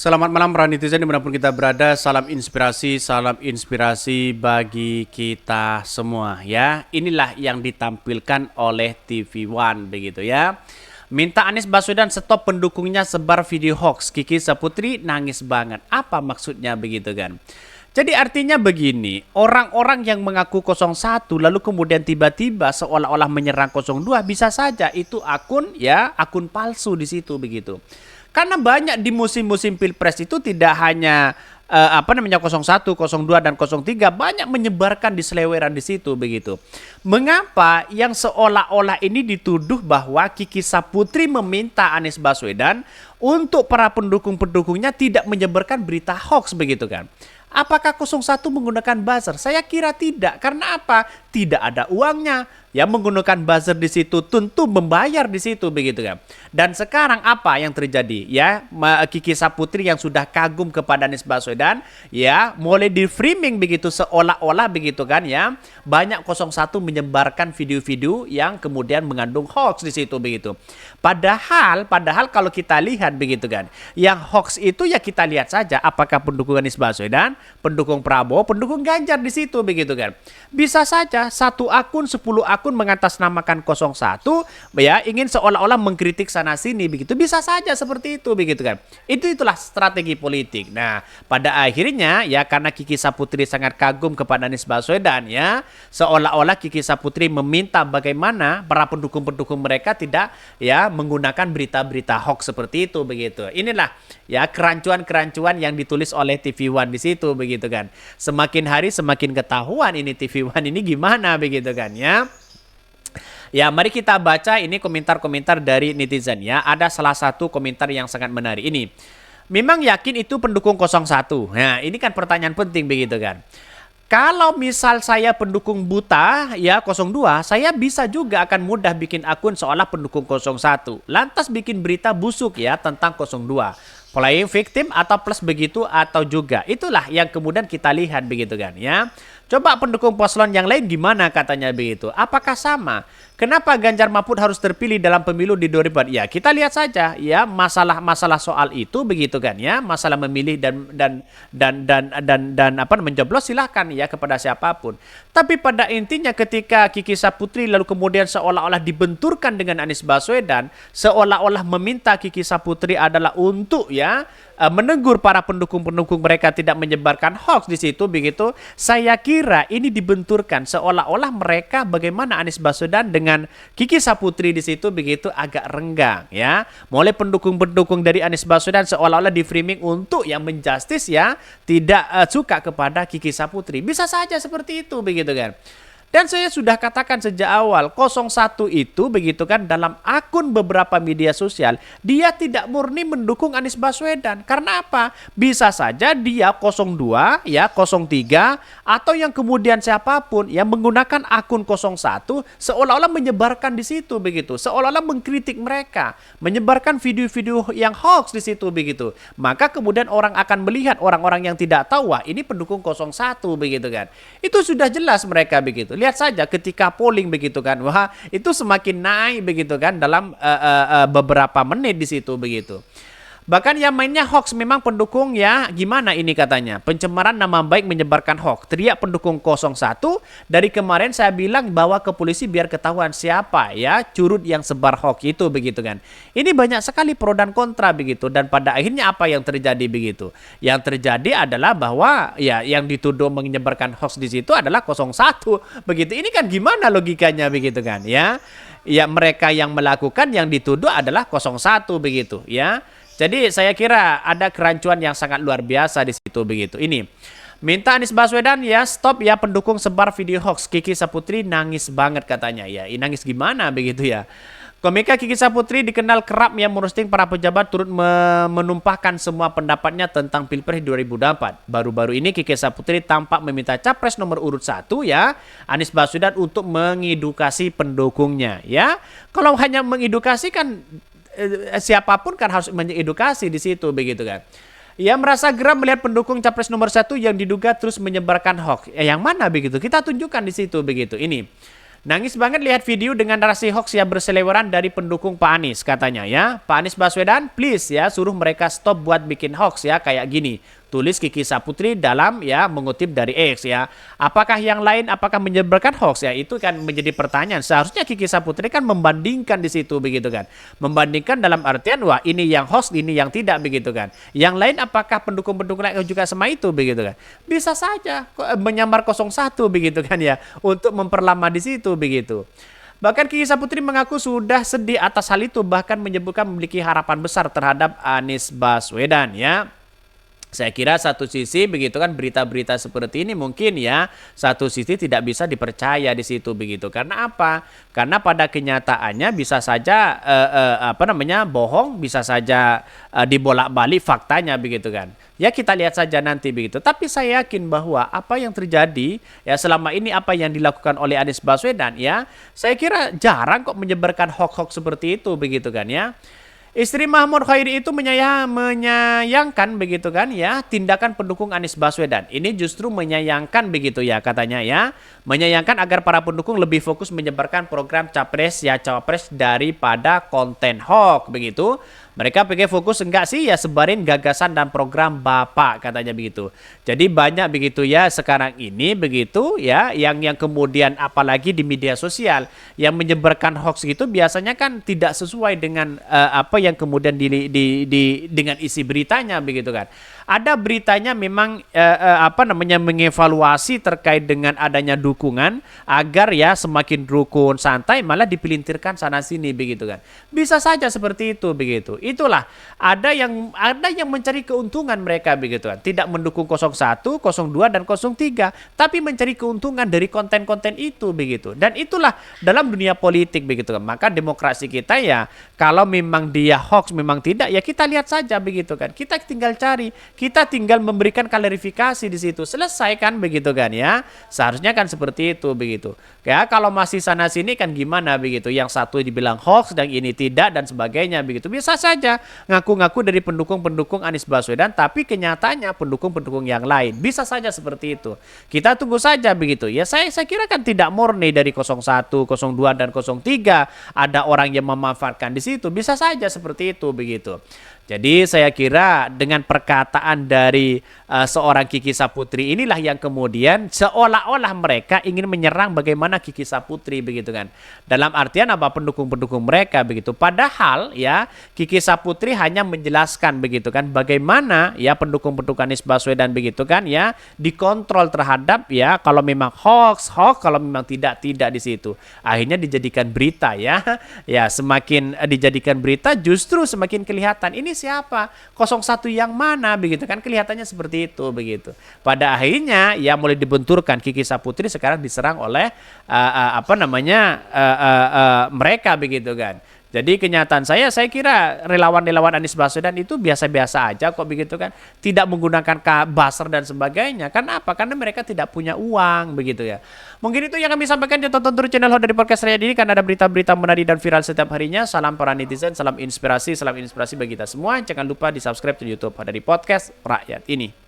Selamat malam para netizen dimanapun kita berada. Salam inspirasi bagi kita semua ya. Inilah yang ditampilkan oleh TV One begitu ya. Minta Anies Baswedan stop pendukungnya sebar video hoax. Kiki Saputri nangis banget. Apa maksudnya begitu kan? Jadi artinya begini, orang-orang yang mengaku 01 lalu kemudian tiba-tiba seolah-olah menyerang 02 bisa saja itu akun palsu di situ begitu. Karena banyak di musim-musim Pilpres itu tidak hanya 01, 02 dan 03 banyak menyebarkan di seleweran di situ begitu. Mengapa yang seolah-olah ini dituduh bahwa Kiki Saputri meminta Anies Baswedan untuk para pendukung-pendukungnya tidak menyebarkan berita hoax begitu kan? Apakah 01 menggunakan buzzer? Saya kira tidak. Karena apa? Tidak ada uangnya. Yang menggunakan buzzer di situ tentu membayar di situ begitu kan. Dan sekarang apa yang terjadi? Ya, Kiki Saputri yang sudah kagum kepada Anies Baswedan ya, mulai di framing begitu seolah-olah begitu kan ya. Banyak 01 menyebarkan video-video yang kemudian mengandung hoax di situ begitu. Padahal kalau kita lihat begitu kan, yang hoax itu ya kita lihat saja apakah pendukung Anies Baswedan, pendukung Prabowo, pendukung Ganjar di situ begitu kan. Bisa saja satu akun, 10 akun mengatasnamakan 01 ya, ingin seolah-olah mengkritik sana sini begitu. Bisa saja seperti itu begitu kan. Itulah strategi politik. Nah, pada akhirnya ya karena Kiki Saputri sangat kagum kepada Anies Baswedan ya, seolah-olah Kiki Saputri meminta bagaimana para pendukung-pendukung mereka tidak ya menggunakan berita-berita hoax seperti itu begitu. Inilah ya kerancuan-kerancuan yang ditulis oleh TV One di situ begitu kan. Semakin hari semakin ketahuan ini TV One ini gimana begitu kan ya. Ya, mari kita baca ini komentar-komentar dari netizen ya. Ada salah satu komentar yang sangat menarik ini. Memang yakin itu pendukung 01? Nah, ini kan pertanyaan penting begitu kan. Kalau misal saya pendukung buta ya 02, saya bisa juga akan mudah bikin akun seolah pendukung 01. Lantas bikin berita busuk ya tentang 02. Playing victim atau plus begitu atau juga. Itulah yang kemudian kita lihat begitu kan ya. Coba pendukung paslon yang lain gimana katanya begitu. Apakah sama? Kenapa Ganjar Mahfud harus terpilih dalam pemilu di 2004? Ya, kita lihat saja ya masalah soal itu begitu kan ya. Masalah memilih dan apa mencoblos silahkan ya kepada siapapun. Tapi pada intinya ketika Kiki Saputri lalu kemudian seolah-olah dibenturkan dengan Anies Baswedan, seolah-olah meminta Kiki Saputri adalah untuk ya menegur para pendukung-pendukung mereka tidak menyebarkan hoax di situ begitu. Saya kira ini dibenturkan seolah-olah mereka bagaimana Anies Baswedan dengan Kiki Saputri di situ begitu agak renggang ya. Mulai pendukung-pendukung dari Anies Baswedan seolah-olah di framing untuk yang menjustis ya tidak suka kepada Kiki Saputri. Bisa saja seperti itu begitu kan. Dan saya sudah katakan sejak awal 01 itu begitu kan dalam akun beberapa media sosial dia tidak murni mendukung Anies Baswedan. Karena apa? Bisa saja dia 02 ya 03 atau yang kemudian siapapun yang menggunakan akun 01 seolah-olah menyebarkan di situ begitu. Seolah-olah mengkritik mereka, menyebarkan video-video yang hoax di situ begitu. Maka kemudian orang akan melihat orang-orang yang tidak tahu wah ini pendukung 01 begitu kan. Itu sudah jelas mereka begitu. Lihat saja ketika polling begitu kan, wah itu semakin naik begitu kan dalam beberapa menit di situ begitu. Bahkan yang mainnya hoax memang pendukung ya gimana ini katanya. Pencemaran nama baik menyebarkan hoax. Teriak pendukung 01. Dari kemarin saya bilang bawa ke polisi biar ketahuan siapa ya curut yang sebar hoax itu begitu kan. Ini banyak sekali pro dan kontra begitu. Dan pada akhirnya apa yang terjadi begitu. Yang terjadi adalah bahwa ya yang dituduh menyebarkan hoax di situ adalah 01 begitu. Ini kan gimana logikanya begitu kan ya. Ya mereka yang melakukan yang dituduh adalah 01 begitu ya. Jadi saya kira ada kerancuan yang sangat luar biasa di situ begitu. Ini minta Anies Baswedan ya stop ya pendukung sebar video hoax. Kiki Saputri nangis banget katanya ya. Nangis gimana begitu ya. Komika Kiki Saputri dikenal kerap yang merosting para pejabat turut menumpahkan semua pendapatnya tentang Pilpres 2024. Baru-baru ini Kiki Saputri tampak meminta capres nomor urut 1 ya Anies Baswedan untuk mengedukasi pendukungnya ya. Kalau hanya mengedukasi kan siapapun kan harus mengedukasi di situ begitu kan. Ia merasa geram melihat pendukung capres nomor 1 yang diduga terus menyebarkan hoax. Yang mana begitu? Kita tunjukkan di situ begitu. Ini Nangis banget lihat video dengan narasi hoax yang berseliweran dari pendukung Pak Anies katanya ya. Pak Anies Baswedan, please ya suruh mereka stop buat bikin hoax ya kayak gini. Tulis Kiki Saputri dalam ya mengutip dari X ya. Apakah yang lain apakah menyebarkan hoax ya? Itu kan menjadi pertanyaan. Seharusnya Kiki Saputri kan membandingkan di situ begitu kan. Membandingkan dalam artian wah ini yang hoax, ini yang tidak begitu kan. Yang lain apakah pendukung-pendukung lain juga sama itu begitu kan. Bisa saja menyamar 01 begitu kan ya untuk memperlama di situ begitu. Bahkan Kiki Saputri mengaku sudah sedih atas hal itu, bahkan menyebutkan memiliki harapan besar terhadap Anies Baswedan ya. Saya kira satu sisi begitu kan berita-berita seperti ini mungkin ya satu sisi tidak bisa dipercaya di situ begitu. Karena apa? Karena pada kenyataannya bisa saja bohong, bisa saja dibolak-balik faktanya begitu kan. Ya kita lihat saja nanti begitu. Tapi saya yakin bahwa apa yang terjadi ya selama ini apa yang dilakukan oleh Anies Baswedan ya, saya kira jarang kok menyebarkan hoax-hoax seperti itu begitu kan ya. Istri Mahmud Khairi itu menyayangkan begitu kan ya tindakan pendukung Anies Baswedan. Ini justru menyayangkan begitu ya katanya ya. Menyayangkan agar para pendukung lebih fokus menyebarkan program capres ya cawapres daripada konten hoax begitu. Mereka pengen fokus enggak sih ya sebarin gagasan dan program Bapak katanya begitu. Jadi banyak begitu ya sekarang ini begitu ya yang kemudian apalagi di media sosial yang menyebarkan hoax gitu biasanya kan tidak sesuai dengan apa yang kemudian dengan isi beritanya begitu kan. Ada beritanya memang mengevaluasi terkait dengan adanya dukungan agar ya semakin rukun santai malah dipelintirkan sana sini begitu kan. Bisa saja seperti itu begitu. Itulah ada yang mencari keuntungan mereka begitu kan. Tidak mendukung 01, 02 dan 03, tapi mencari keuntungan dari konten-konten itu begitu. Dan itulah dalam dunia politik begitu kan. Maka demokrasi kita ya kalau memang dia hoax memang tidak ya kita lihat saja begitu kan. Kita tinggal cari, kita tinggal memberikan klarifikasi di situ. Selesai kan begitu kan ya. Seharusnya kan seperti itu begitu. Ya kalau masih sana sini kan gimana begitu. Yang satu dibilang hoax dan ini tidak dan sebagainya begitu. Bisa saja ngaku-ngaku dari pendukung-pendukung Anies Baswedan tapi kenyataannya pendukung-pendukung yang lain. Bisa saja seperti itu. Kita tunggu saja begitu. Ya saya kira kan tidak murni dari 01, 02 dan 03 ada orang yang memanfaatkan di situ. Bisa saja seperti itu begitu. Jadi saya kira dengan perkataan dari seorang Kiki Saputri inilah yang kemudian seolah-olah mereka ingin menyerang bagaimana Kiki Saputri begitu kan. Dalam artian apa pendukung-pendukung mereka begitu. Padahal ya Kiki Saputri hanya menjelaskan begitu kan bagaimana ya pendukung-pendukung Anies Baswedan begitu kan ya dikontrol terhadap ya kalau memang hoax kalau memang tidak di situ. Akhirnya dijadikan berita ya. Ya semakin dijadikan berita justru semakin kelihatan ini siapa 01 yang mana begitu kan kelihatannya seperti itu begitu. Pada akhirnya ya mulai dibenturkan Kiki Saputri sekarang diserang oleh mereka begitu kan. Jadi kenyataan saya kira relawan-relawan Anies Baswedan itu biasa-biasa aja kok begitu kan. Tidak menggunakan buzzer dan sebagainya. Kenapa? Karena mereka tidak punya uang begitu ya. Mungkin itu yang kami sampaikan. Tonton terus channel Hot dari Podcast Rakyat ini karena ada berita-berita menarik dan viral setiap harinya. Salam para netizen, salam inspirasi bagi kita semua. Jangan lupa di subscribe di YouTube Hot dari Podcast Rakyat ini.